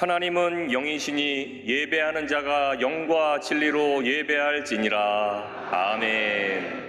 하나님은 영이시니 예배하는 자가 영과 진리로 예배할지니라. 아멘.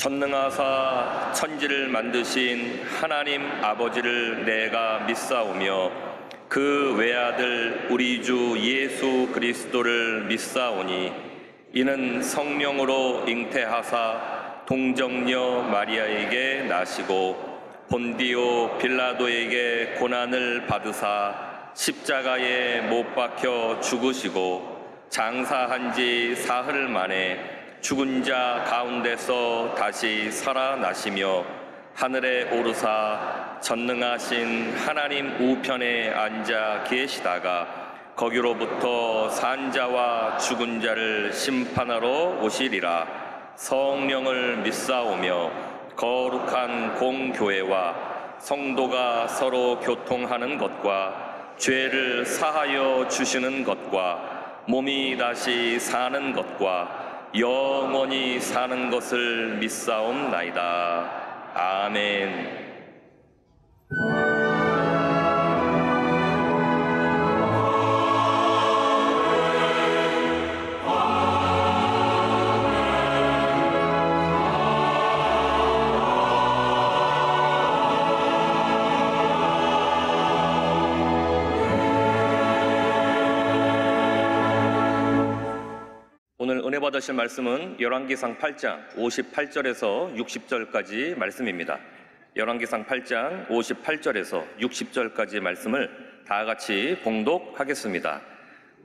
전능하사 천지를 만드신 하나님 아버지를 내가 믿사오며 그 외아들 우리 주 예수 그리스도를 믿사오니 이는 성령으로 잉태하사 동정녀 마리아에게 나시고 본디오 빌라도에게 고난을 받으사 십자가에 못 박혀 죽으시고 장사한 지 사흘 만에 죽은 자 가운데서 다시 살아나시며 하늘에 오르사 전능하신 하나님 우편에 앉아 계시다가 거기로부터 산자와 죽은 자를 심판하러 오시리라. 성령을 믿사오며 거룩한 공교회와 성도가 서로 교통하는 것과 죄를 사하여 주시는 것과 몸이 다시 사는 것과 영원히 사는 것을 믿사옵나이다. 아멘. 오늘 은혜 받으실 말씀은 열왕기상 8장 58절에서 60절까지 말씀입니다. 열왕기상 8장 58절에서 60절까지 말씀을 다 같이 봉독하겠습니다.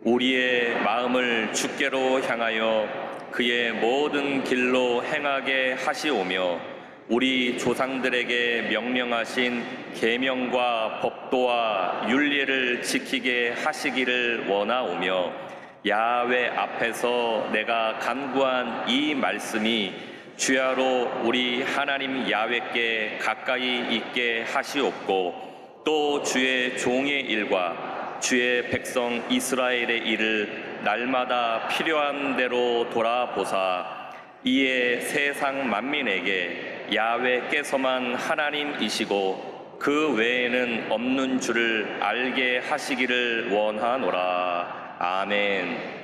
우리의 마음을 주께로 향하여 그의 모든 길로 행하게 하시오며 우리 조상들에게 명령하신 계명과 법도와 율례를 지키게 하시기를 원하오며 야훼 앞에서 내가 간구한 이 말씀이 주야로 우리 하나님 야훼께 가까이 있게 하시옵고 또 주의 종의 일과 주의 백성 이스라엘의 일을 날마다 필요한 대로 돌아보사 이에 세상 만민에게 야훼께서만 하나님이시고 그 외에는 없는 줄을 알게 하시기를 원하노라. 아멘.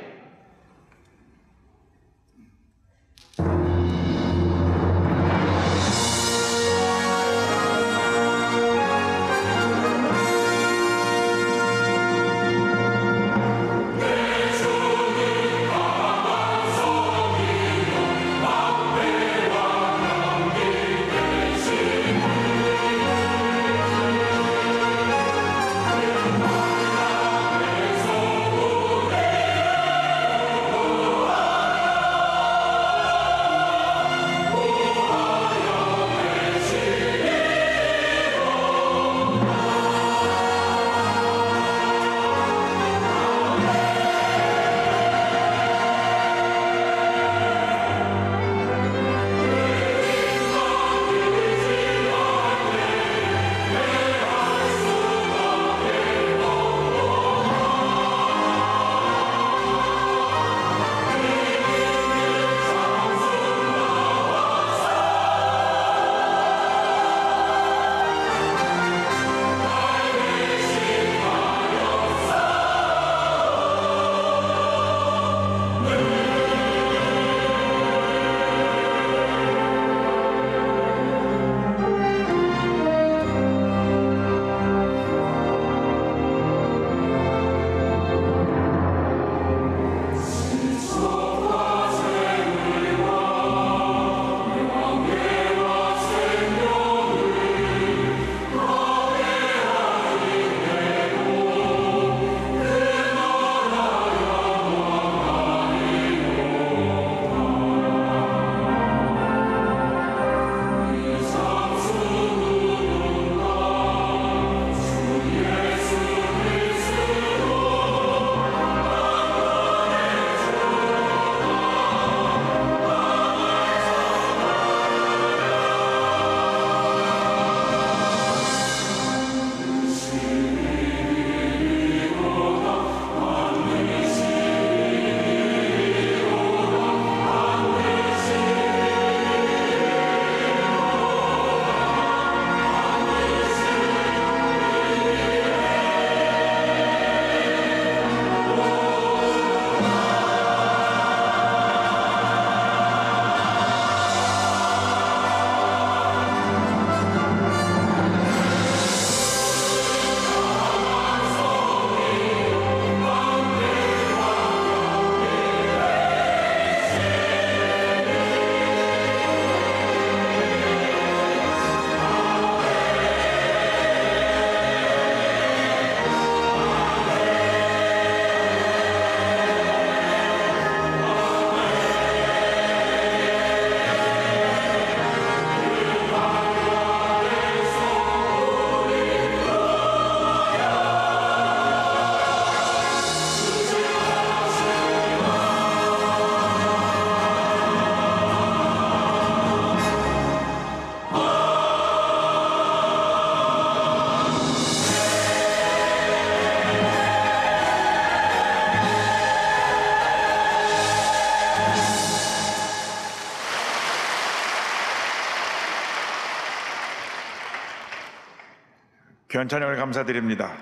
귀한 찬양을 감사드립니다.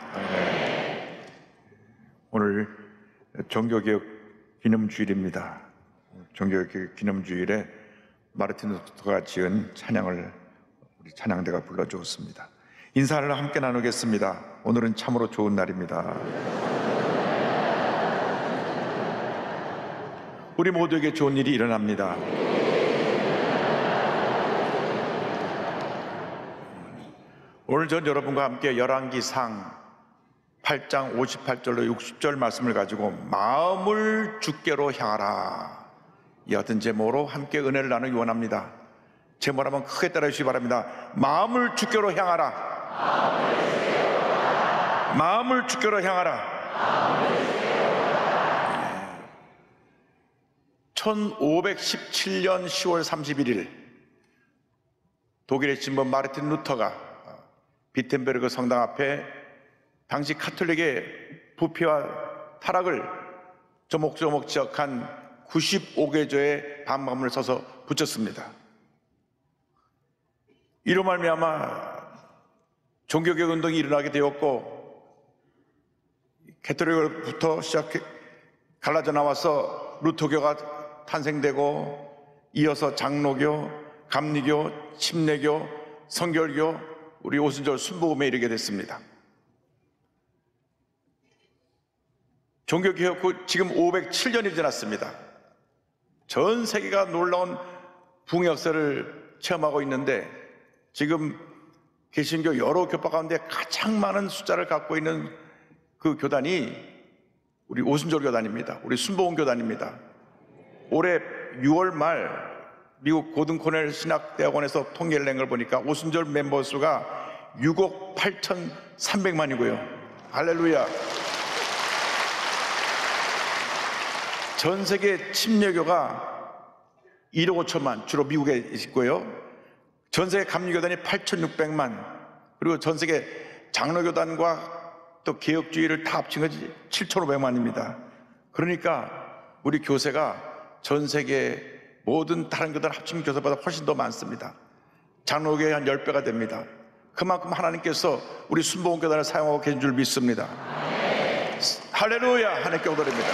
오늘 종교개혁 기념주일입니다. 종교개혁 기념주일에 마르틴 루터가 지은 찬양을 우리 찬양대가 불러주었습니다. 인사를 함께 나누겠습니다. 오늘은 참으로 좋은 날입니다. 우리 모두에게 좋은 일이 일어납니다. 오늘 전 여러분과 함께 열왕기상 8장 58절로 60절 말씀을 가지고 마음을 주께로 향하라, 이 같은 제목으로 함께 은혜를 나누기 원합니다. 제목을 한번 크게 따라 주시기 바랍니다. 마음을 주께로 향하라. 마음을 주께로 향하라. 1517년 10월 31일 독일의 신분 마르틴 루터가 비텐베르그 성당 앞에 당시 카톨릭의 부패와 타락을 조목조목 지적한 95개조의 반박문을 써서 붙였습니다. 이로 말미암아 종교개혁 운동이 일어나게 되었고, 가톨릭으로부터 시작해 갈라져 나와서 루터교가 탄생되고, 이어서 장로교, 감리교, 침례교, 성결교, 우리 오순절 순복음에 이르게 됐습니다. 종교개혁 후 지금 507년이 지났습니다. 전 세계가 놀라운 부흥 역사를 체험하고 있는데, 지금 개신교 여러 교파 가운데 가장 많은 숫자를 갖고 있는 그 교단이 우리 오순절 교단입니다. 우리 순복음 교단입니다. 올해 6월 말 미국 고든 코넬 신학대학원에서 통계를 낸 걸 보니까 오순절 멤버 수가 6억 8,300만이고요. 할렐루야. 전 세계 침례교가 1억 5천만, 주로 미국에 있고요. 전 세계 감리교단이 8,600만, 그리고 전 세계 장로교단과 또 개혁주의를 다 합친 것이 7,500만입니다. 그러니까 우리 교세가 전 세계 모든 다른 교단 합친 교사보다 훨씬 더 많습니다. 장로교회 한 10배가 됩니다. 그만큼 하나님께서 우리 순복음 교단을 사용하고 계신 줄 믿습니다. 할렐루야. 하나님께 오더립니다.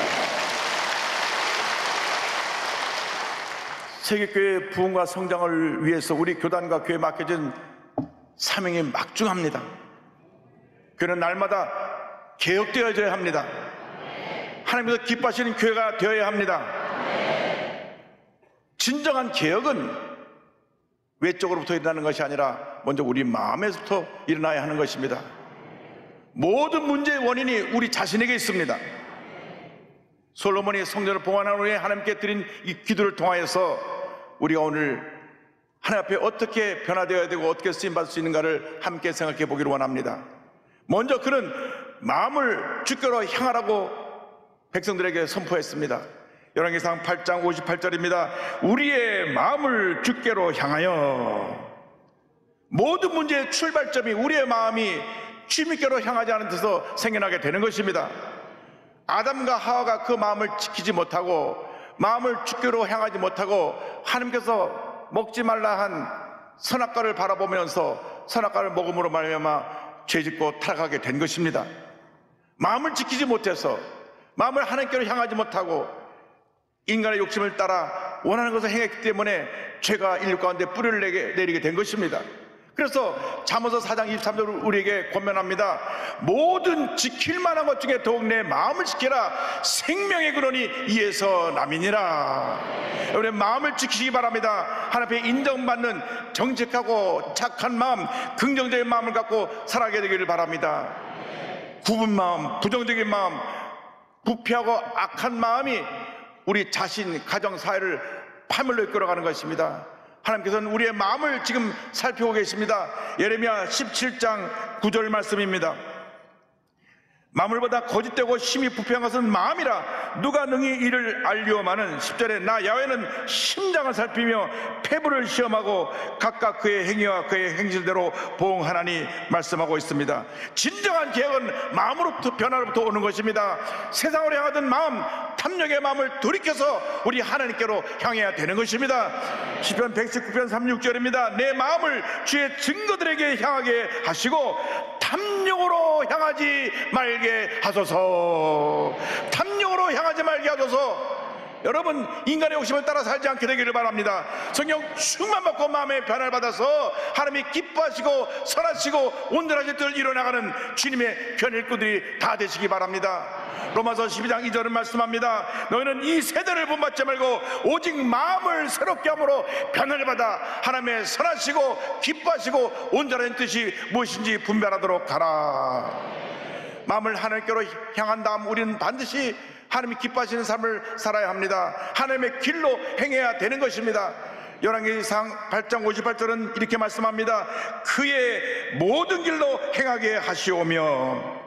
세계교회의 부흥과 성장을 위해서 우리 교단과 교회에 맡겨진 사명이 막중합니다. 교회는 날마다 개혁되어져야 합니다. 하나님께서 기뻐하시는 교회가 되어야 합니다. 진정한 개혁은 외적으로부터 일어나는 것이 아니라 먼저 우리 마음에서부터 일어나야 하는 것입니다. 모든 문제의 원인이 우리 자신에게 있습니다. 솔로몬이 성전을 봉헌한 후에 하나님께 드린 이 기도를 통하여서 우리가 오늘 하나님 앞에 어떻게 변화되어야 되고 어떻게 쓰임받을 수 있는가를 함께 생각해 보기를 원합니다. 먼저 그는 마음을 주께로 향하라고 백성들에게 선포했습니다. 열왕기상 8장 58절입니다. 우리의 마음을 주께로 향하여. 모든 문제의 출발점이 우리의 마음이 주님께로 향하지 않은 데서 생겨나게 되는 것입니다. 아담과 하와가 그 마음을 지키지 못하고 마음을 주께로 향하지 못하고 하나님께서 먹지 말라 한 선악과를 바라보면서 선악과를 먹음으로 말미암아 죄짓고 타락하게 된 것입니다. 마음을 지키지 못해서 마음을 하나님께로 향하지 못하고 인간의 욕심을 따라 원하는 것을 행했기 때문에 죄가 인류 가운데 뿌리를 내리게 된 것입니다. 그래서 잠언서 4장 23절 우리에게 권면합니다. 모든 지킬 만한 것 중에 더욱 내 마음을 지켜라. 생명의 근원이 이에서 남이니라. 여러분의 마음을 지키시기 바랍니다. 하나님 앞에 인정받는 정직하고 착한 마음, 긍정적인 마음을 갖고 살아가게 되기를 바랍니다. 굽은 마음, 부정적인 마음, 부패하고 악한 마음이 우리 자신, 가정, 사회를 파멸로 이끌어가는 것입니다. 하나님께서는 우리의 마음을 지금 살피고 계십니다. 예레미야 17장 9절 말씀입니다. 마물보다 거짓되고 심히 부패한 것은 마음이라 누가 능히 이를 알리오마는 10절에 나 야훼는 심장을 살피며 폐부를 시험하고 각각 그의 행위와 그의 행실대로 보응하나니 말씀하고 있습니다. 진정한 개혁은 마음으로부터 변화로부터 오는 것입니다. 세상으로 향하던 마음, 탐욕의 마음을 돌이켜서 우리 하나님께로 향해야 되는 것입니다. 시편 119편 36절입니다. 내 마음을 주의 증거들에게 향하게 하시고 탐욕으로 향하지 말게 하소서. 탐욕으로 향하지 말게 하소서. 여러분, 인간의 욕심을 따라 살지 않게 되기를 바랍니다. 성령 충만 받고 마음의 변화를 받아서 하나님이 기뻐하시고 선하시고 온전하신 뜻을 이뤄나가는 주님의 편일꾼들이 다 되시기 바랍니다. 로마서 12장 2절은 말씀합니다. 너희는 이 세대를 본받지 말고 오직 마음을 새롭게 함으로 변화를 받아 하나님의 선하시고 기뻐하시고 온전한 뜻이 무엇인지 분별하도록 하라. 마음을 하나님께로 향한 다음 우리는 반드시 하나님이 기뻐하시는 삶을 살아야 합니다. 하나님의 길로 행해야 되는 것입니다. 열왕기상 8장 58절은 이렇게 말씀합니다. 그의 모든 길로 행하게 하시오며.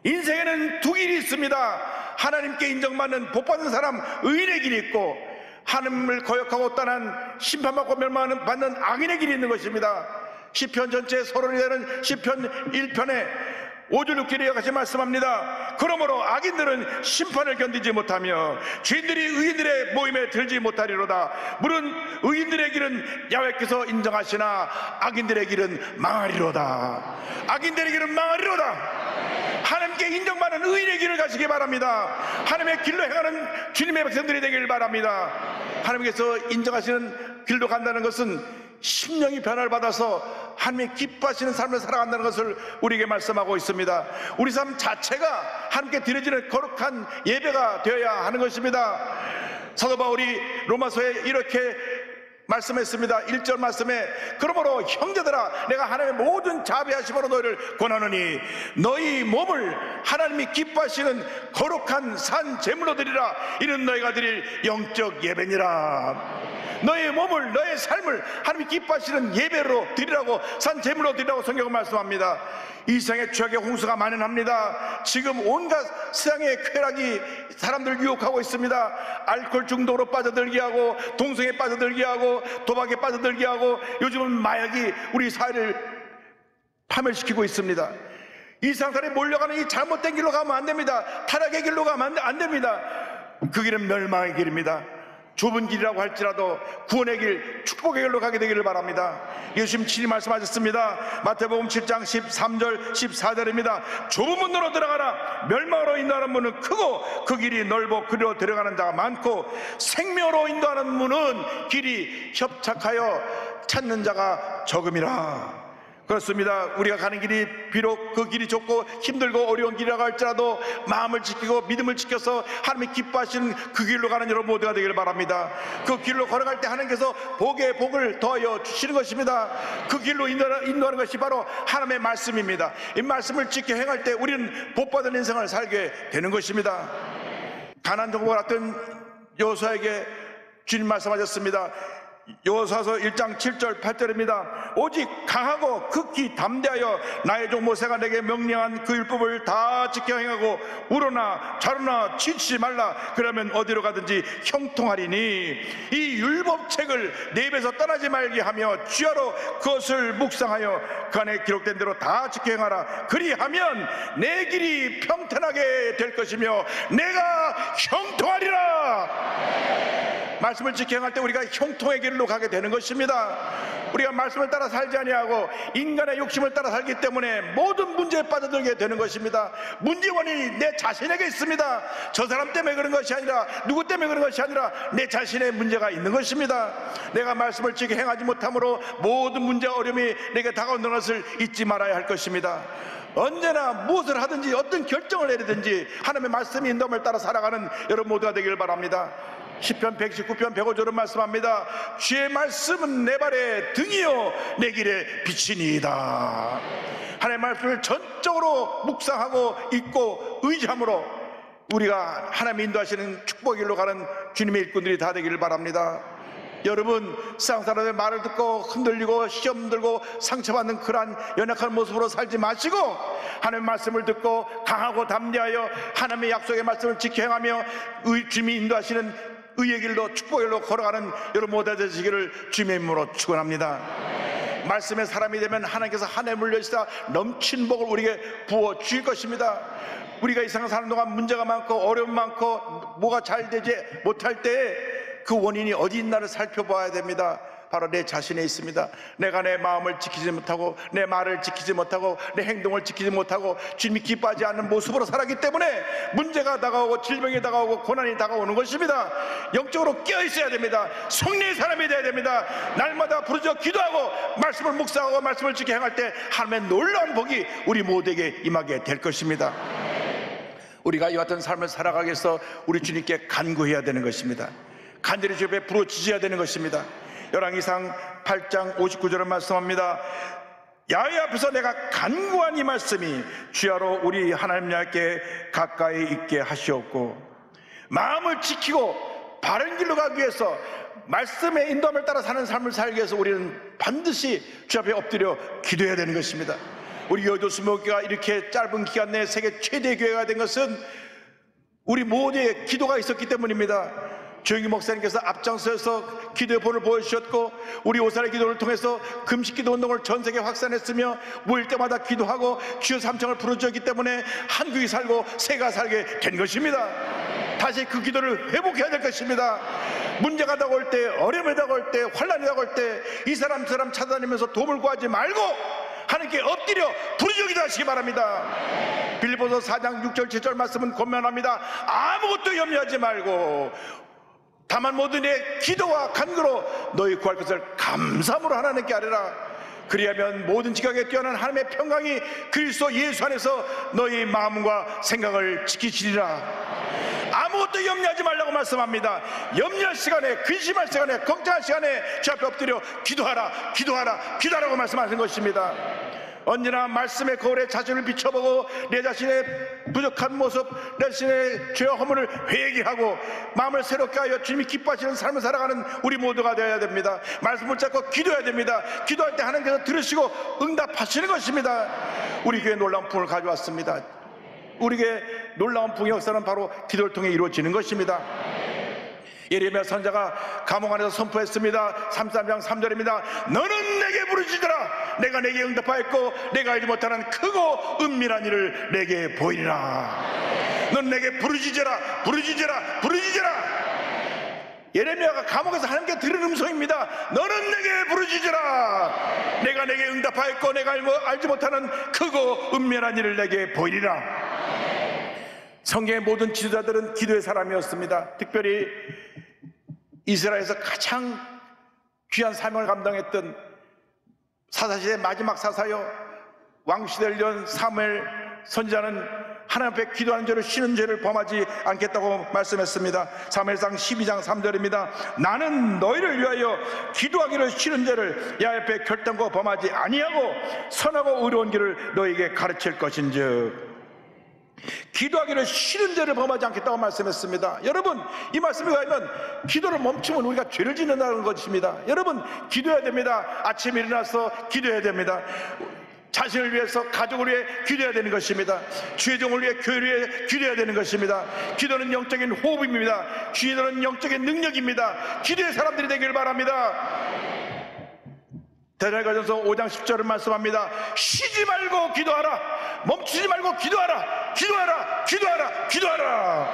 인생에는 두 길이 있습니다. 하나님께 인정받는 복받는 사람 의인의 길이 있고, 하나님을 거역하고 떠난 심판받고 멸망받는 악인의 길이 있는 것입니다. 시편 전체 서론이 되는 시편 1편에 5절 6절에 같이 말씀합니다. 그러므로 악인들은 심판을 견디지 못하며 죄인들이 의인들의 모임에 들지 못하리로다. 물은 의인들의 길은 야훼께서 인정하시나 악인들의 길은 망하리로다. 악인들의 길은 망하리로다. 하나님께 인정받는 의인의 길을 가시기 바랍니다. 하나님의 길로 행하는 주님의 백성들이 되길 바랍니다. 하나님께서 인정하시는 길로 간다는 것은 심령이 변화를 받아서 하나님이 기뻐하시는 삶을 살아간다는 것을 우리에게 말씀하고 있습니다. 우리 삶 자체가 하나님께 드려지는 거룩한 예배가 되어야 하는 것입니다. 사도 바울이 로마서에 이렇게 말씀했습니다. 1절 말씀에 그러므로 형제들아 내가 하나님의 모든 자비하심으로 너희를 권하노니 너희 몸을 하나님이 기뻐하시는 거룩한 산 제물로 드리라. 이는 너희가 드릴 영적 예배니라. 너의 몸을 너의 삶을 하나님이 기뻐하시는 예배로 드리라고, 산 제물로 드리라고 성경은 말씀합니다. 이 세상에 죄악의 홍수가 만연합니다. 지금 온갖 세상의 쾌락이 사람들을 유혹하고 있습니다. 알코올 중독으로 빠져들게 하고, 동성에 빠져들게 하고, 도박에 빠져들게 하고, 요즘은 마약이 우리 사회를 파멸시키고 있습니다. 이 상사에 몰려가는 이 잘못된 길로 가면 안 됩니다. 타락의 길로 가면 안 됩니다. 그 길은 멸망의 길입니다. 좁은 길이라고 할지라도 구원의 길, 축복의 길로 가게 되기를 바랍니다. 예수님 친히 말씀하셨습니다. 마태복음 7장 13절 14절입니다. 좁은 문으로 들어가라. 멸망으로 인도하는 문은 크고 그 길이 넓어 그리로 들어가는 자가 많고, 생명으로 인도하는 문은 길이 협착하여 찾는 자가 적음이라. 그렇습니다. 우리가 가는 길이 비록 그 길이 좁고 힘들고 어려운 길이라고 할지라도 마음을 지키고 믿음을 지켜서 하나님이 기뻐하시는 그 길로 가는 여러분 모두가 되기를 바랍니다. 그 길로 걸어갈 때 하나님께서 복에 복을 더하여 주시는 것입니다. 그 길로 인도하는 것이 바로 하나님의 말씀입니다. 이 말씀을 지켜 행할 때 우리는 복받은 인생을 살게 되는 것입니다. 가나안 정복을 앞둔 여호수아에게 주님 말씀하셨습니다. 여호수아서 1장 7절 8절입니다. 오직 강하고 극히 담대하여 나의 종 모세가 내게 명령한 그 율법을 다 지켜 행하고 우러나 좌로나 지치지 말라. 그러면 어디로 가든지 형통하리니 이 율법책을 내 입에서 떠나지 말게 하며 주야로 그것을 묵상하여 그 안에 기록된 대로 다 지켜 행하라. 그리하면 내 길이 평탄하게 될 것이며 내가 형통하리라. 말씀을 지켜 행할 때 우리가 형통의 길로 가게 되는 것입니다. 우리가 말씀을 따라 살지 아니하고 인간의 욕심을 따라 살기 때문에 모든 문제에 빠져들게 되는 것입니다. 문제 원인이 내 자신에게 있습니다. 저 사람 때문에 그런 것이 아니라, 누구 때문에 그런 것이 아니라 내 자신의 문제가 있는 것입니다. 내가 말씀을 지켜 행하지 못함으로 모든 문제와 어려움이 내게 다가오는 것을 잊지 말아야 할 것입니다. 언제나 무엇을 하든지 어떤 결정을 내리든지 하나님의 말씀이 인도함을 따라 살아가는 여러분 모두가 되기를 바랍니다. 시편 119편 105절은 말씀합니다. 주의 말씀은 내 발의 등이요 내 길의 빛이니이다. 하나님의 말씀을 전적으로 묵상하고 읽고 의지함으로 우리가 하나님이 인도하시는 축복의 길로 가는 주님의 일꾼들이 다 되기를 바랍니다. 여러분, 세상 사람의 말을 듣고 흔들리고 시험 들고 상처받는 그러한 연약한 모습으로 살지 마시고 하나님의 말씀을 듣고 강하고 담대하여 하나님의 약속의 말씀을 지켜 행하며 주님이 인도하시는 의의 길로 축복의 길로 걸어가는 여러분 모두 되시기를 주님의 이름으로 축원합니다. 말씀의 사람이 되면 하나님께서 하늘에 물려주시다 넘친 복을 우리에게 부어 주실 것입니다. 우리가 이 세상 사는 동안 문제가 많고 어려움 많고 뭐가 잘 되지 못할 때에 그 원인이 어디 있나를 살펴봐야 됩니다. 바로 내 자신에 있습니다. 내가 내 마음을 지키지 못하고 내 말을 지키지 못하고 내 행동을 지키지 못하고 주님이 기뻐하지 않는 모습으로 살았기 때문에 문제가 다가오고 질병이 다가오고 고난이 다가오는 것입니다. 영적으로 깨어있어야 됩니다. 성령의 사람이 되어야 됩니다. 날마다 부르짖어 기도하고 말씀을 묵상하고 말씀을 지켜 행할 때 하나님의 놀라운 복이 우리 모두에게 임하게 될 것입니다. 우리가 이 같은 삶을 살아가기 위해서 우리 주님께 간구해야 되는 것입니다. 간절히 주 앞에 부르짖어야 되는 것입니다. 열왕기상 8장 59절을 말씀합니다. 야훼 앞에서 내가 간구한 이 말씀이 주야로 우리 하나님 야께 가까이 있게 하시옵고, 마음을 지키고 바른 길로 가기 위해서 말씀의 인도함을 따라 사는 삶을 살기 위해서 우리는 반드시 주 앞에 엎드려 기도해야 되는 것입니다. 우리 여도수목교가 이렇게 짧은 기간 내에 세계 최대 교회가 된 것은 우리 모두의 기도가 있었기 때문입니다. 조영기 목사님께서 앞장서서 기도의 본을 보여주셨고, 우리 오살의 기도를 통해서 금식기도 운동을 전 세계에 확산했으며 모일 때마다 기도하고 주여 삼창을 부르짖었기 때문에 한국이 살고 세계가 살게 된 것입니다. 다시 그 기도를 회복해야 될 것입니다. 문제가 다가올 때, 어려움이 다가올 때, 환난이 다가올 때 이 사람 저 사람 찾아다니면서 도움을 구하지 말고 하나님께 엎드려 부르짖어 기도하시기 바랍니다. 빌립보서 4장 6절 7절 말씀은 권면합니다. 아무것도 염려하지 말고 다만 모든 의 기도와 간구로 너희 구할 것을 감사함으로 하나님께 아뢰라. 그리하면 모든 지각에 뛰어난 하나님의 평강이 그리스도 예수 안에서 너희 마음과 생각을 지키시리라. 아무것도 염려하지 말라고 말씀합니다. 염려할 시간에, 근심할 시간에, 걱정할 시간에 주 앞에 엎드려 기도하라, 기도하라, 기도하라고 말씀하신 것입니다. 언제나 말씀의 거울에 자신을 비춰보고 내 자신의 부족한 모습, 내 자신의 죄와 허물을 회개하고 마음을 새롭게 하여 주님이 기뻐하시는 삶을 살아가는 우리 모두가 되어야 됩니다. 말씀을 잡고 기도해야 됩니다. 기도할 때 하나님께서 들으시고 응답하시는 것입니다. 우리 교회에 놀라운 풍을 가져왔습니다. 우리 교회에 놀라운 풍의 역사는 바로 기도를 통해 이루어지는 것입니다. 예레미야 선지자가 감옥 안에서 선포했습니다. 33장 3절입니다. 너는 내게 부르짖으라. 내가 내게 응답하였고 내가 알지 못하는 크고 은밀한 일을 내게 보이리라. 너는 내게 부르짖으라, 부르짖으라, 부르짖으라. 예레미야가 감옥에서 하나님께 들은 음성입니다. 너는 내게 부르짖으라. 내가 내게 응답하였고 내가 알지 못하는 크고 은밀한 일을 내게 보이리라. 성경의 모든 지도자들은 기도의 사람이었습니다. 특별히 이스라엘에서 가장 귀한 사명을 감당했던 사사시대의 마지막 사사여 왕시대를 연 사무엘 선지자는 하나님 앞에 기도하는 죄를 쉬는 죄를 범하지 않겠다고 말씀했습니다. 사무엘상 12장 3절입니다. 나는 너희를 위하여 기도하기를 쉬는 죄를 야훼 앞에 결단코 범하지 아니하고 선하고 의로운 길을 너희에게 가르칠 것인즉, 기도하기를 싫은 죄를 범하지 않겠다고 말씀했습니다. 여러분, 이 말씀에 의하면 기도를 멈추면 우리가 죄를 짓는다는 것입니다. 여러분, 기도해야 됩니다. 아침에 일어나서 기도해야 됩니다. 자신을 위해서, 가족을 위해 기도해야 되는 것입니다. 주의 종을 위해, 교회를 위해 기도해야 되는 것입니다. 기도는 영적인 호흡입니다. 기도는 영적인 능력입니다. 기도의 사람들이 되길 바랍니다. 데살로니가전서 5장 10절을 말씀합니다. 쉬지 말고 기도하라. 멈추지 말고 기도하라. 기도하라. 기도하라. 기도하라.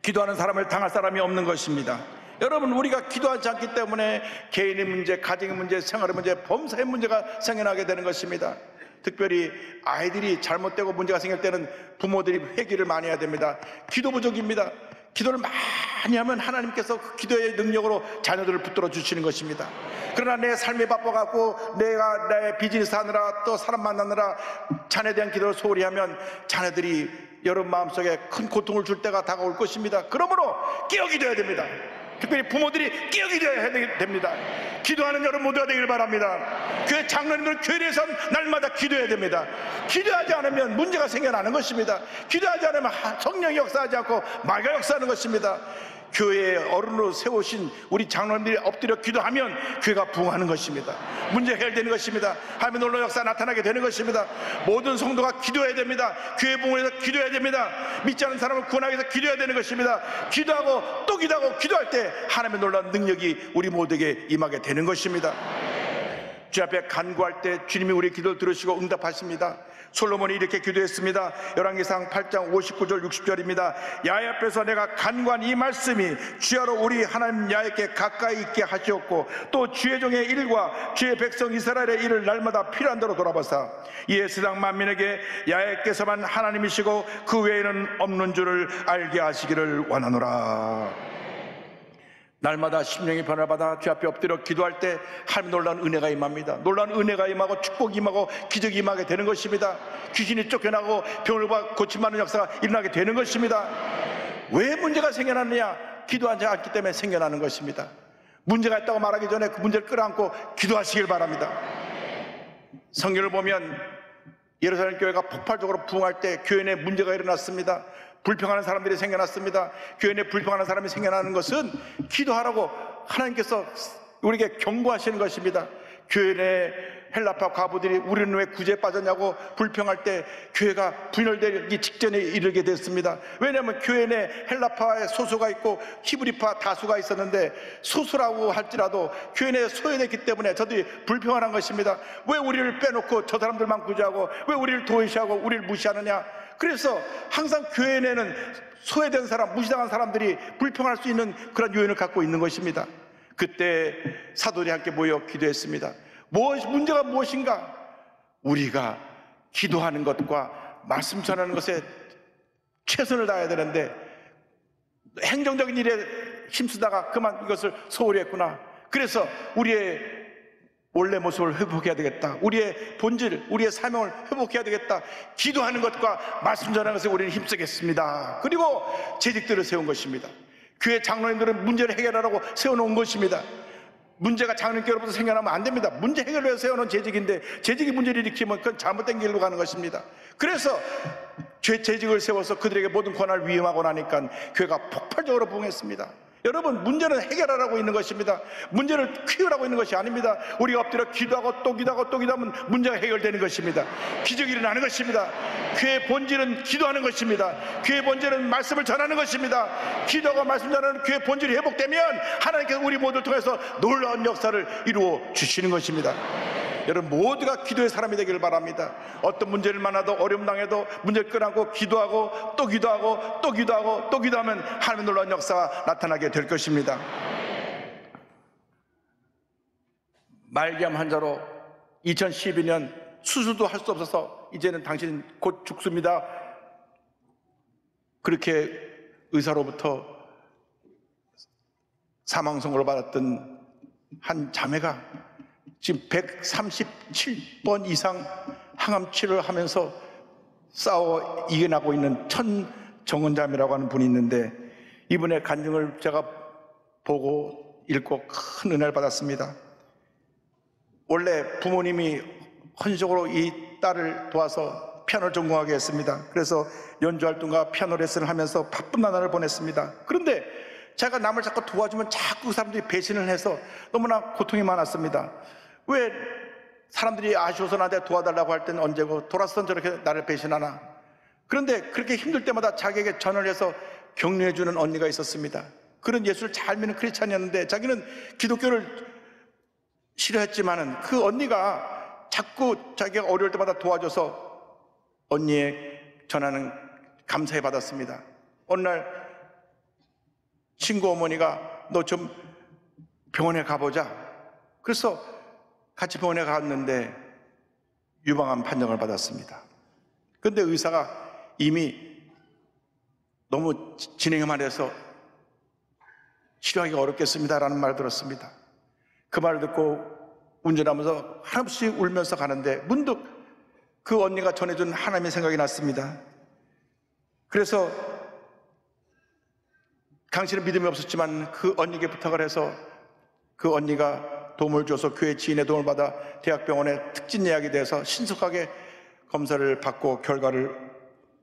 기도하는 사람을 당할 사람이 없는 것입니다. 여러분, 우리가 기도하지 않기 때문에 개인의 문제, 가정의 문제, 생활의 문제, 범사의 문제가 생겨나게 되는 것입니다. 특별히 아이들이 잘못되고 문제가 생길 때는 부모들이 회개를 많이 해야 됩니다. 기도 부족입니다. 기도를 많이 하면 하나님께서 그 기도의 능력으로 자녀들을 붙들어 주시는 것입니다. 그러나 내 삶이 바빠갖고 내가 내 비즈니스 하느라 또 사람 만나느라 자녀에 대한 기도를 소홀히 하면 자녀들이 여러분 마음속에 큰 고통을 줄 때가 다가올 것입니다. 그러므로 깨어 기도해야 됩니다. 특별히 부모들이 깨어 기도해야 됩니다. 기도하는 여러분 모두가 되길 바랍니다. 교회 장로님들 교회에서 날마다 기도해야 됩니다. 기도하지 않으면 문제가 생겨나는 것입니다. 기도하지 않으면 성령이 역사하지 않고 마귀가 역사하는 것입니다. 교회에 어른으로 세우신 우리 장로님들이 엎드려 기도하면 교회가 부흥하는 것입니다. 문제 해결되는 것입니다. 하나님의 놀라운 역사 나타나게 되는 것입니다. 모든 성도가 기도해야 됩니다. 교회 부흥을 위해서 기도해야 됩니다. 믿지 않는 사람을 구원하기 위해서 기도해야 되는 것입니다. 기도하고 또 기도하고 기도할 때 하나님의 놀라운 능력이 우리 모두에게 임하게 되는 것입니다. 주 앞에 간구할 때 주님이 우리 기도를 들으시고 응답하십니다. 솔로몬이 이렇게 기도했습니다. 열왕기상 8장 59절 60절입니다. 야훼 앞에서 내가 간구한 이 말씀이 주야로 우리 하나님 야훼께 가까이 있게 하시옵고 또 주의 종의 일과 주의 백성 이스라엘의 일을 날마다 필요한 대로 돌아보사 이에 세상 만민에게 야훼께서만 하나님이시고 그 외에는 없는 줄을 알게 하시기를 원하노라. 날마다 심령의 변화를 받아 주 앞에 엎드려 기도할 때 하나님 놀라운 은혜가 임합니다. 놀라운 은혜가 임하고 축복이 임하고 기적이 임하게 되는 것입니다. 귀신이 쫓겨나고 병을 고침받는 역사가 일어나게 되는 것입니다. 왜 문제가 생겨났느냐? 기도하지 않기 때문에 생겨나는 것입니다. 문제가 있다고 말하기 전에 그 문제를 끌어안고 기도하시길 바랍니다. 성경을 보면 예루살렘 교회가 폭발적으로 부흥할 때 교회 내 문제가 일어났습니다. 불평하는 사람들이 생겨났습니다. 교회 내 불평하는 사람이 생겨나는 것은 기도하라고 하나님께서 우리에게 경고하시는 것입니다. 교회 내 헬라파 과부들이 우리는 왜 구제에 빠졌냐고 불평할 때 교회가 분열되기 직전에 이르게 됐습니다. 왜냐하면 교회 내 헬라파의 소수가 있고 히브리파 다수가 있었는데 소수라고 할지라도 교회 내에 소외됐기 때문에 저들이 불평하는 것입니다. 왜 우리를 빼놓고 저 사람들만 구제하고 왜 우리를 도외시하고 우리를 무시하느냐. 그래서 항상 교회 내는 소외된 사람, 무시당한 사람들이 불평할 수 있는 그런 요인을 갖고 있는 것입니다. 그때 사도들이 함께 모여 기도했습니다. 문제가 무엇인가? 우리가 기도하는 것과 말씀 전하는 것에 최선을 다해야 되는데 행정적인 일에 힘쓰다가 그만 이것을 소홀히 했구나. 그래서 우리의 원래 모습을 회복해야 되겠다. 우리의 본질, 우리의 사명을 회복해야 되겠다. 기도하는 것과 말씀 전하는 것에 우리는 힘쓰겠습니다. 그리고 재직들을 세운 것입니다. 교회 장로님들은 문제를 해결하라고 세워놓은 것입니다. 문제가 장로님께로부터 생겨나면 안 됩니다. 문제 해결을 위해서 세워놓은 재직인데 재직이 문제를 일으키면 그건 잘못된 길로 가는 것입니다. 그래서 재직을 세워서 그들에게 모든 권한을 위임하고 나니까 교회가 폭발적으로 부흥했습니다. 여러분, 문제는 해결하라고 있는 것입니다. 문제를 키우라고 있는 것이 아닙니다. 우리가 엎드려 기도하고 또 기도하고 또 기도하면 문제가 해결되는 것입니다. 기적이 일어나는 것입니다. 교회의 본질은 기도하는 것입니다. 교회의 본질은 말씀을 전하는 것입니다. 기도하고 말씀 전하는 교회의 본질이 회복되면 하나님께서 우리 모두를 통해서 놀라운 역사를 이루어 주시는 것입니다. 여러분 모두가 기도의 사람이 되기를 바랍니다. 어떤 문제를 만나도 어려움 당해도 문제를 끌어안고 기도하고 또 기도하고 또 기도하고 또 기도하면 하나님의 놀라운 역사가 나타나게 될 것입니다. 말기암 환자로 2012년 수술도 할 수 없어서 이제는 당신 곧 죽습니다. 그렇게 의사로부터 사망 선고를 받았던 한 자매가 지금 137번 이상 항암 치료를 하면서 싸워 이겨나고 있는 천정은자매라고 하는 분이 있는데 이분의 간증을 제가 보고 읽고 큰 은혜를 받았습니다. 원래 부모님이 헌신적으로 이 딸을 도와서 피아노를 전공하게 했습니다. 그래서 연주활동과 피아노 레슨을 하면서 바쁜 나날을 보냈습니다. 그런데 제가 남을 자꾸 도와주면 자꾸 그 사람들이 배신을 해서 너무나 고통이 많았습니다. 왜 사람들이 아쉬워서 나한테 도와달라고 할 때는 언제고 돌아서선 저렇게 나를 배신하나. 그런데 그렇게 힘들 때마다 자기에게 전화를 해서 격려해주는 언니가 있었습니다. 그런 예수를 잘 믿는 크리스찬이었는데 자기는 기독교를 싫어했지만은 그 언니가 자꾸 자기가 어려울 때마다 도와줘서 언니의 전화는 감사히 받았습니다. 어느 날 친구 어머니가 너 좀 병원에 가보자. 그래서 같이 병원에 갔는데 유방암 판정을 받았습니다. 그런데 의사가 이미 너무 진행이 많이 해서 치료하기가 어렵겠습니다라는 말을 들었습니다. 그 말을 듣고 운전하면서 한없이 울면서 가는데 문득 그 언니가 전해준 하나님의 생각이 났습니다. 그래서 당신은 믿음이 없었지만 그 언니에게 부탁을 해서 그 언니가 도움을 줘서 교회 지인의 도움을 받아 대학병원에 특진 예약이 돼서 신속하게 검사를 받고 결과를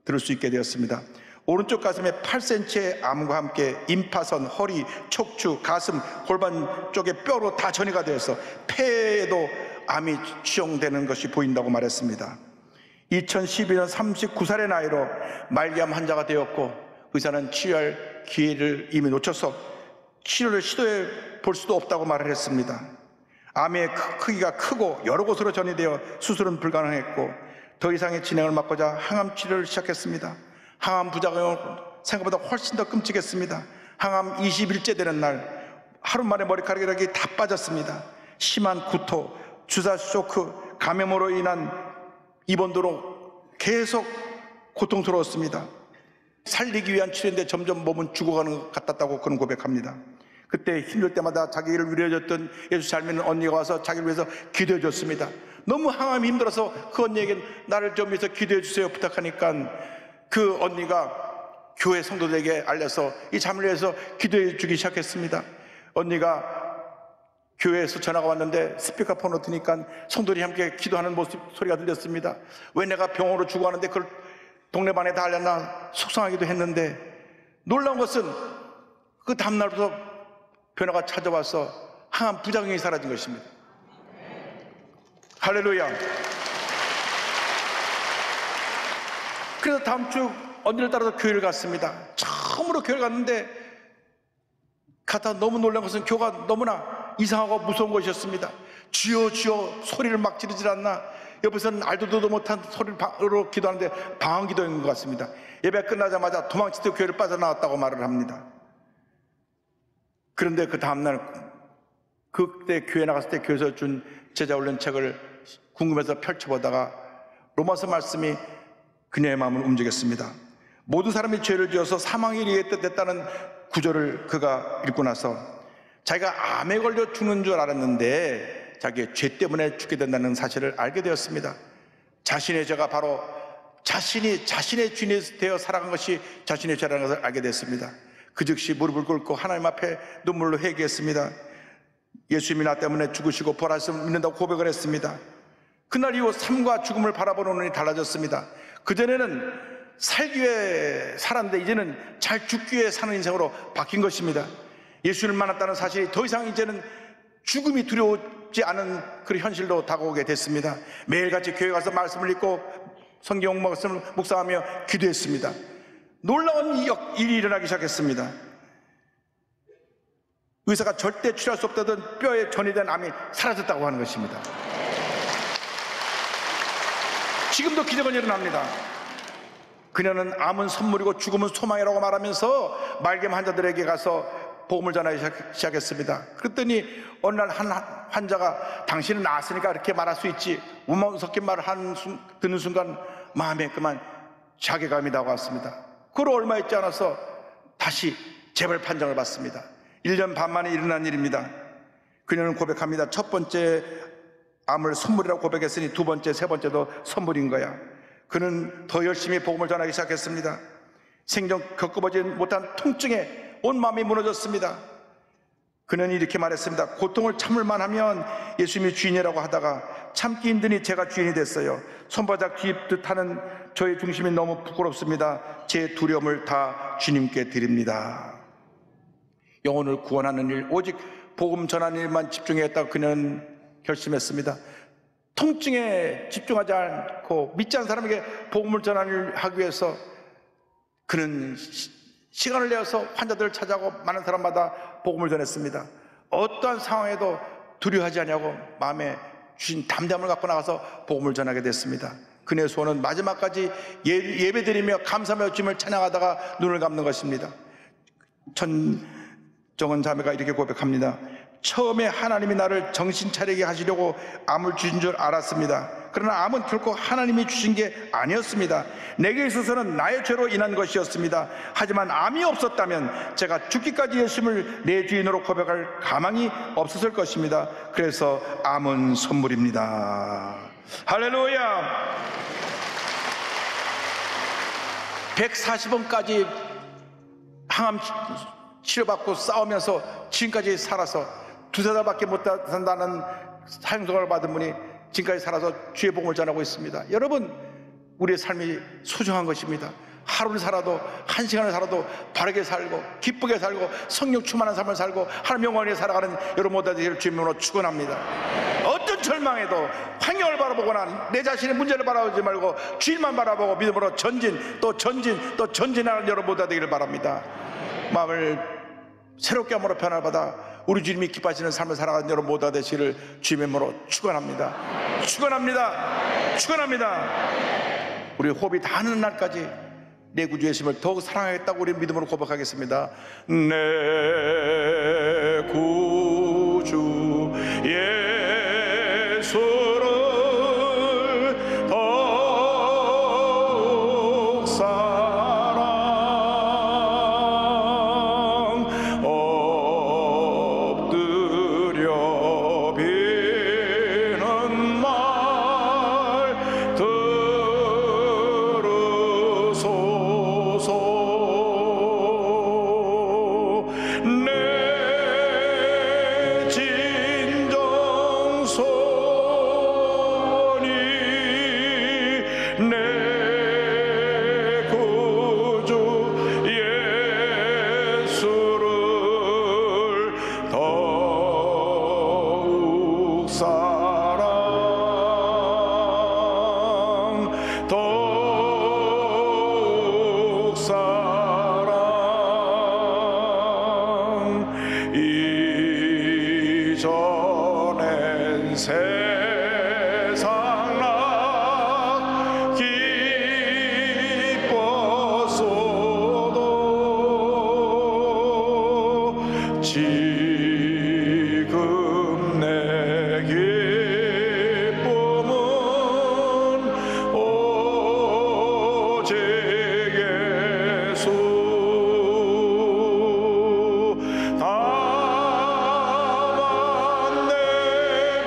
들을 수 있게 되었습니다. 오른쪽 가슴에 8cm의 암과 함께 임파선, 허리, 척추, 가슴, 골반 쪽에 뼈로 다 전이가 되어서 폐에도 암이 추정되는 것이 보인다고 말했습니다. 2012년 39살의 나이로 말기암 환자가 되었고 의사는 치료할 기회를 이미 놓쳐서 치료를 시도해 볼 수도 없다고 말을 했습니다. 암의 크기가 크고 여러 곳으로 전이되어 수술은 불가능했고 더 이상의 진행을 막고자 항암 치료를 시작했습니다. 항암 부작용은 생각보다 훨씬 더 끔찍했습니다. 항암 20일째 되는 날 하루 만에 머리카락이 다 빠졌습니다. 심한 구토, 주사 쇼크, 감염으로 인한 입원도로 계속 고통스러웠습니다. 살리기 위한 치료인데 점점 몸은 죽어가는 것 같았다고 그는 고백합니다. 그때 힘들 때마다 자기를 위로해줬던 예수 잘 믿는 언니가 와서 자기를 위해서 기도해 줬습니다. 너무 항암이 힘들어서 그 언니에게 나를 좀 위해서 기도해 주세요 부탁하니까 그 언니가 교회 성도들에게 알려서 이 자매를 위해서 기도해 주기 시작했습니다. 언니가 교회에서 전화가 왔는데 스피커폰으로 드니까 성도들이 함께 기도하는 모습 소리가 들렸습니다. 왜 내가 병으로 죽어가는데 그걸 동네방에 다 알렸나 속상하기도 했는데, 놀라운 것은 그 다음날부터 변화가 찾아와서 항암 부작용이 사라진 것입니다. 할렐루야. 그래서 다음 주 언니를 따라서 교회를 갔습니다. 처음으로 교회를 갔는데 가다 너무 놀란 것은 교회가 너무나 이상하고 무서운 것이었습니다. 주여 주여 소리를 막 지르질 않나, 옆에서는 알도 못한 소리로 기도하는데 방언 기도인 것 같습니다. 예배 끝나자마자 도망치듯 교회를 빠져나왔다고 말을 합니다. 그런데 그 다음날 그때 교회 나갔을 때 교회에서 준 제자훈련 책을 궁금해서 펼쳐보다가 로마서 말씀이 그녀의 마음을 움직였습니다. 모든 사람이 죄를 지어서 사망에 이르게 됐다는 구절을 그가 읽고 나서 자기가 암에 걸려 죽는 줄 알았는데 자기의 죄 때문에 죽게 된다는 사실을 알게 되었습니다. 자신의 죄가 바로 자신이 자신의 주인이 되어 살아간 것이 자신의 죄라는 것을 알게 됐습니다. 그 즉시 무릎을 꿇고 하나님 앞에 눈물로 회개했습니다. 예수님이 나 때문에 죽으시고 부활하심을 믿는다고 고백을 했습니다. 그날 이후 삶과 죽음을 바라보는 눈이 달라졌습니다. 그전에는 살기 위해 살았는데 이제는 잘 죽기 위해 사는 인생으로 바뀐 것입니다. 예수를 만났다는 사실이 더 이상 이제는 죽음이 두려우지 않은 그런 현실로 다가오게 됐습니다. 매일같이 교회 가서 말씀을 읽고 성경 말씀을 묵상하며 기도했습니다. 놀라운 일이 일어나기 시작했습니다. 의사가 절대 치료할 수 없다던 뼈에 전이된 암이 사라졌다고 하는 것입니다. 지금도 기적은 일어납니다. 그녀는 암은 선물이고 죽음은 소망이라고 말하면서 말기암 환자들에게 가서 복음을 전하기 시작했습니다. 그랬더니 어느 날 한 환자가 당신은 나았으니까 이렇게 말할 수 있지, 우만 섞인 말을 듣는 순간 마음에 그만 자괴감이 다가왔습니다. 그로 얼마 있지 않아서 다시 재발 판정을 받습니다. 1년 반 만에 일어난 일입니다. 그녀는 고백합니다. 첫 번째 암을 선물이라고 고백했으니 두 번째, 세 번째도 선물인 거야. 그는 더 열심히 복음을 전하기 시작했습니다. 생전 겪어보지 못한 통증에 온 마음이 무너졌습니다. 그는 이렇게 말했습니다. 고통을 참을만 하면 예수님이 주인이라고 하다가 참기 힘드니 제가 주인이 됐어요. 손바닥 뒤집듯 하는 저의 중심이 너무 부끄럽습니다. 제 두려움을 다 주님께 드립니다. 영혼을 구원하는 일, 오직 복음 전하는 일만 집중했다고 그는 결심했습니다. 통증에 집중하지 않고 믿지 않는 사람에게 복음을 전하는 일을 하기 위해서 그는 시간을 내어서 환자들을 찾아가고 많은 사람마다 복음을 전했습니다. 어떠한 상황에도 두려워하지 않냐고 마음에 주신 담대함을 갖고 나가서 복음을 전하게 됐습니다. 그녀의 소원은 마지막까지 예배드리며 감사하며 주님을 찬양하다가 눈을 감는 것입니다. 천정은 자매가 이렇게 고백합니다. 처음에 하나님이 나를 정신 차리게 하시려고 암을 주신 줄 알았습니다. 그러나 암은 결코 하나님이 주신 게 아니었습니다. 내게 있어서는 나의 죄로 인한 것이었습니다. 하지만 암이 없었다면 제가 죽기까지 예수님을 내 주인으로 고백할 가망이 없었을 것입니다. 그래서 암은 선물입니다. 할렐루야. 140원까지 항암 치료받고 싸우면서 지금까지 살아서 두세 달밖에 못 산다는 사형선고를 받은 분이 지금까지 살아서 주의 복음을 전하고 있습니다. 여러분, 우리의 삶이 소중한 것입니다. 하루를 살아도, 한 시간을 살아도 바르게 살고 기쁘게 살고 성령 충만한 삶을 살고 하나님 영원히 살아가는 여러분 모두 되기를 주님으로 축원합니다. 어떤 절망에도 환경을 바라보거나 내 자신의 문제를 바라보지 말고 주님만 바라보고 믿음으로 전진 또 전진하는 여러분 모두 되기를 바랍니다. 마음을 새롭게 함으로 변화를 받아 우리 주님이 기뻐하시는 삶을 살아가는 여러분 모두 되시기를 주님의 이름으로 축원합니다. 축원합니다. 축원합니다. 우리 호흡이 닿는 날까지 내 구주 예수님을 더욱 사랑하겠다고 우리 믿음으로 고백하겠습니다. 내 구주 예수를 더욱 사랑 엎드려 비는 말 들으소서. 내 진정손이 내 구주 예수를 더욱 사랑 더욱 사랑 이전엔 세상 나 기뻤어도 지금 내 기쁨은 오직 예수. 다만 내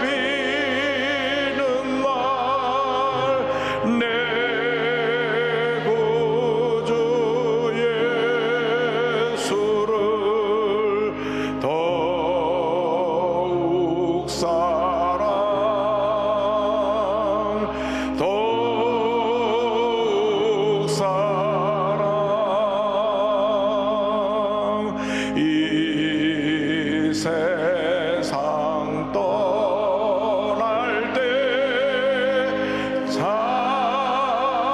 비는 말 내 구주 예수를 더욱 사랑 더욱 사랑 이 세상 떠날 때 찬양하고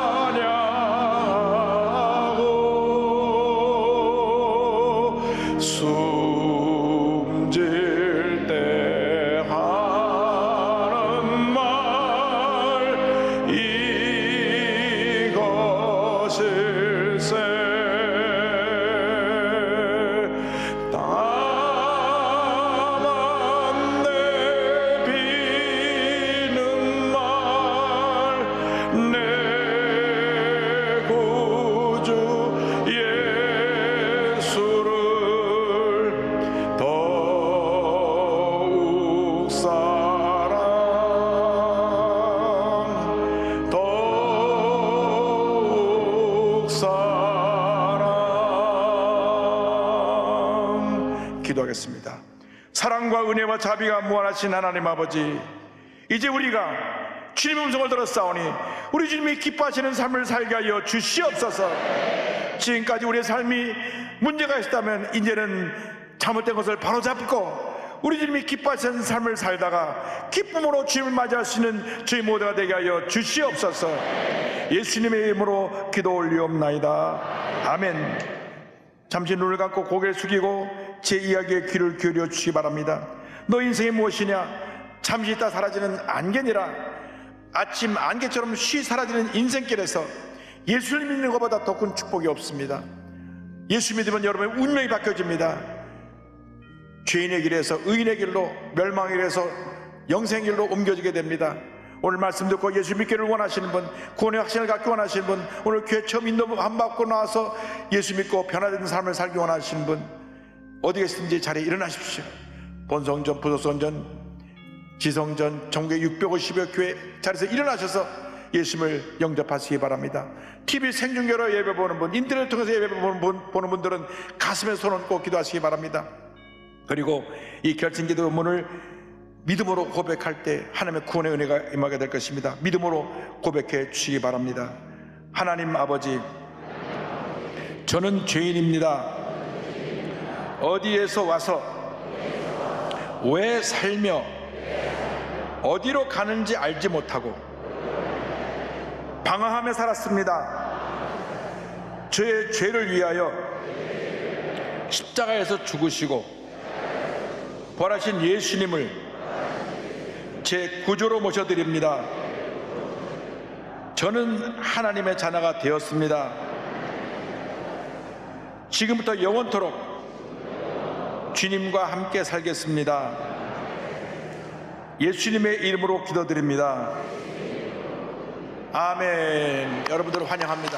숨질 때 하는 말 이것일세. 다만 내 비는 말 내 구주 예수를 더욱 사랑 더욱 사랑. 기도하겠습니다. 사랑과 은혜와 자비가 무한하신 하나님 아버지, 이제 우리가 주님의 음성을 들었사오니 우리 주님이 기뻐하시는 삶을 살게 하여 주시옵소서. 지금까지 우리의 삶이 문제가 있었다면 이제는 잘못된 것을 바로잡고 우리 주님이 기뻐하시는 삶을 살다가 기쁨으로 주님을 맞이할 수 있는 저희 모두가 되게 하여 주시옵소서. 예수님의 이름으로 기도 올리옵나이다. 아멘. 잠시 눈을 감고 고개를 숙이고 제 이야기에 귀를 기울여 주시기 바랍니다. 너 인생이 무엇이냐? 잠시 있다 사라지는 안개니라. 아침 안개처럼 쉬 사라지는 인생길에서 예수를 믿는 것보다 더 큰 축복이 없습니다. 예수 믿으면 여러분의 운명이 바뀌어집니다. 죄인의 길에서 의인의 길로, 멸망의 길에서 영생의 길로 옮겨지게 됩니다. 오늘 말씀 듣고 예수 믿기를 원하시는 분, 구원의 확신을 갖기 원하시는 분, 오늘 교회 처음 인도 안 받고 나와서 예수 믿고 변화된 삶을 살기 원하시는 분, 어디 계시든지 자리에 일어나십시오. 본성전, 부속성전, 지성전, 전국의 650여 교회 자리에서 일어나셔서 예수님을 영접하시기 바랍니다. TV 생중계로 예배 보는 분, 인터넷 통해서 예배 보는 분들은 가슴에 손을 얹고 기도하시기 바랍니다. 그리고 이 결승기도 문을 믿음으로 고백할 때 하나님의 구원의 은혜가 임하게 될 것입니다. 믿음으로 고백해 주시기 바랍니다. 하나님 아버지, 저는 죄인입니다. 어디에서 와서 왜 살며 어디로 가는지 알지 못하고 방황하며 살았습니다. 저의 죄를 위하여 십자가에서 죽으시고 부활하신 예수님을 제 구주로 모셔드립니다. 저는 하나님의 자녀가 되었습니다. 지금부터 영원토록 주님과 함께 살겠습니다. 예수님의 이름으로 기도드립니다. 아멘. 여러분들을 환영합니다.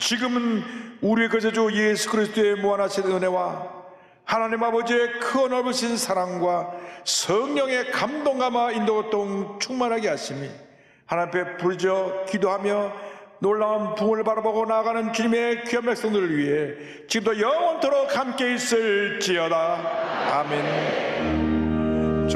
지금은 우리의 거저주 예수 그리스도의 무한하신 은혜와 하나님 아버지의 크 넓으신 사랑과 성령의 감동감화 인도고통 충만하게 하심이 하나님 앞에 부르짖어 기도하며 놀라운 부흥을 바라보고 나아가는 주님의 귀한 백성들을 위해 지금도 영원토록 함께 있을지어다. 아멘.